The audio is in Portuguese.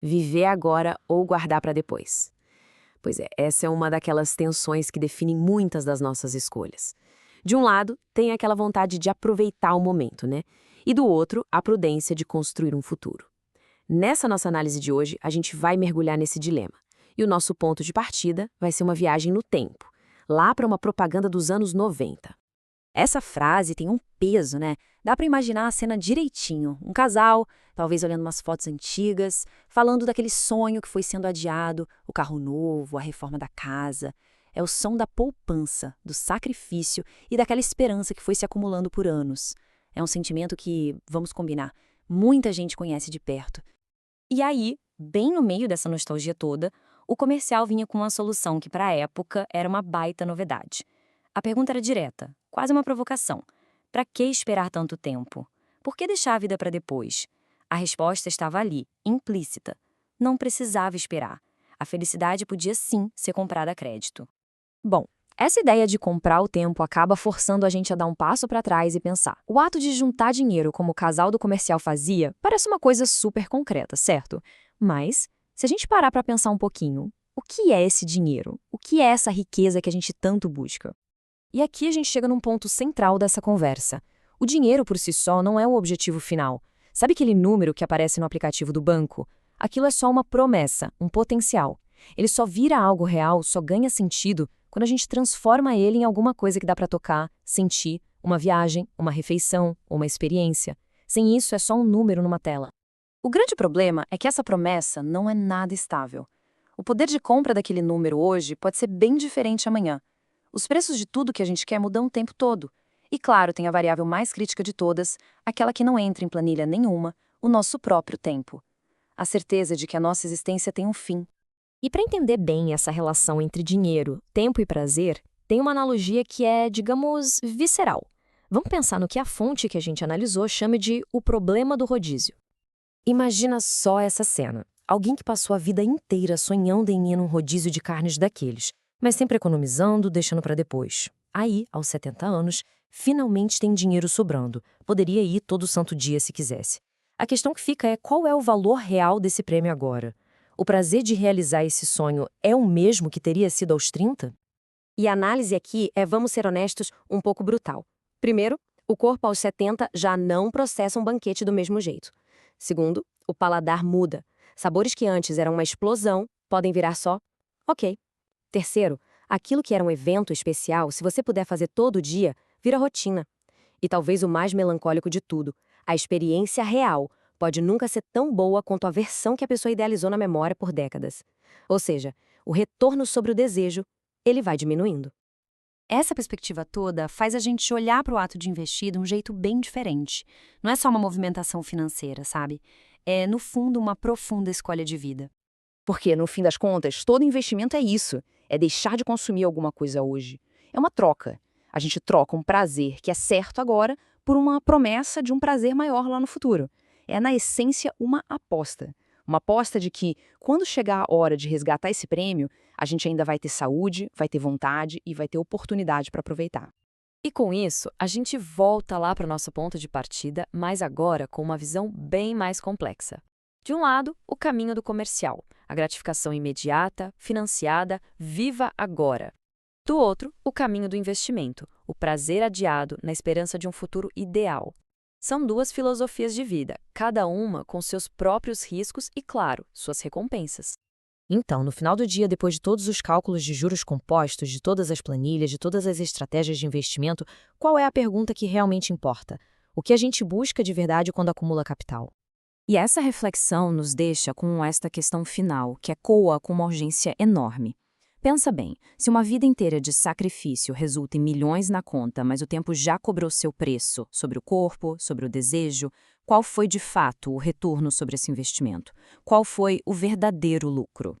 Viver agora ou guardar para depois? Pois é, essa é uma daquelas tensões que definem muitas das nossas escolhas. De um lado, tem aquela vontade de aproveitar o momento, né? E do outro, a prudência de construir um futuro. Nessa nossa análise de hoje, a gente vai mergulhar nesse dilema. E o nosso ponto de partida vai ser uma viagem no tempo, lá para uma propaganda dos anos 90. Essa frase tem um peso, né? Dá pra imaginar a cena direitinho. Um casal, talvez olhando umas fotos antigas, falando daquele sonho que foi sendo adiado, o carro novo, a reforma da casa. É o som da poupança, do sacrifício e daquela esperança que foi se acumulando por anos. É um sentimento que, vamos combinar, muita gente conhece de perto. E aí, bem no meio dessa nostalgia toda, o comercial vinha com uma solução que, para a época, era uma baita novidade. A pergunta era direta, quase uma provocação. Para que esperar tanto tempo? Por que deixar a vida para depois? A resposta estava ali, implícita. Não precisava esperar. A felicidade podia sim ser comprada a crédito. Bom, essa ideia de comprar o tempo acaba forçando a gente a dar um passo para trás e pensar. O ato de juntar dinheiro, como o casal do comercial fazia, parece uma coisa super concreta, certo? Mas, se a gente parar para pensar um pouquinho, o que é esse dinheiro? O que é essa riqueza que a gente tanto busca? E aqui a gente chega num ponto central dessa conversa. O dinheiro por si só não é o objetivo final. Sabe aquele número que aparece no aplicativo do banco? Aquilo é só uma promessa, um potencial. Ele só vira algo real, só ganha sentido quando a gente transforma ele em alguma coisa que dá para tocar, sentir, uma viagem, uma refeição, uma experiência. Sem isso, é só um número numa tela. O grande problema é que essa promessa não é nada estável. O poder de compra daquele número hoje pode ser bem diferente amanhã. Os preços de tudo que a gente quer mudam o tempo todo. E claro, tem a variável mais crítica de todas, aquela que não entra em planilha nenhuma, o nosso próprio tempo. A certeza de que a nossa existência tem um fim. E para entender bem essa relação entre dinheiro, tempo e prazer, tem uma analogia que é, digamos, visceral. Vamos pensar no que a fonte que a gente analisou chama de o problema do rodízio. Imagina só essa cena. Alguém que passou a vida inteira sonhando em ir num rodízio de carnes daqueles, mas sempre economizando, deixando para depois. Aí, aos 70 anos, finalmente tem dinheiro sobrando. Poderia ir todo santo dia se quisesse. A questão que fica é qual é o valor real desse prêmio agora? O prazer de realizar esse sonho é o mesmo que teria sido aos 30? E a análise aqui é, vamos ser honestos, um pouco brutal. Primeiro, o corpo aos 70 já não processa um banquete do mesmo jeito. Segundo, o paladar muda. Sabores que antes eram uma explosão podem virar só ok. Terceiro, aquilo que era um evento especial, se você puder fazer todo dia, vira rotina. E talvez o mais melancólico de tudo, a experiência real pode nunca ser tão boa quanto a versão que a pessoa idealizou na memória por décadas. Ou seja, o retorno sobre o desejo, ele vai diminuindo. Essa perspectiva toda faz a gente olhar para o ato de investir de um jeito bem diferente. Não é só uma movimentação financeira, sabe? É, no fundo, uma profunda escolha de vida. Porque, no fim das contas, todo investimento é isso. É deixar de consumir alguma coisa hoje. É uma troca. A gente troca um prazer que é certo agora por uma promessa de um prazer maior lá no futuro. É, na essência, uma aposta. Uma aposta de que, quando chegar a hora de resgatar esse prêmio, a gente ainda vai ter saúde, vai ter vontade e vai ter oportunidade para aproveitar. E com isso, a gente volta lá para o nosso ponto de partida, mas agora com uma visão bem mais complexa. De um lado, o caminho do comercial, a gratificação imediata, financiada, viva agora. Do outro, o caminho do investimento, o prazer adiado na esperança de um futuro ideal. São duas filosofias de vida, cada uma com seus próprios riscos e, claro, suas recompensas. Então, no final do dia, depois de todos os cálculos de juros compostos, de todas as planilhas, de todas as estratégias de investimento, qual é a pergunta que realmente importa? O que a gente busca de verdade quando acumula capital? E essa reflexão nos deixa com esta questão final, que ecoa com uma urgência enorme. Pensa bem, se uma vida inteira de sacrifício resulta em milhões na conta, mas o tempo já cobrou seu preço sobre o corpo, sobre o desejo, qual foi de fato o retorno sobre esse investimento? Qual foi o verdadeiro lucro?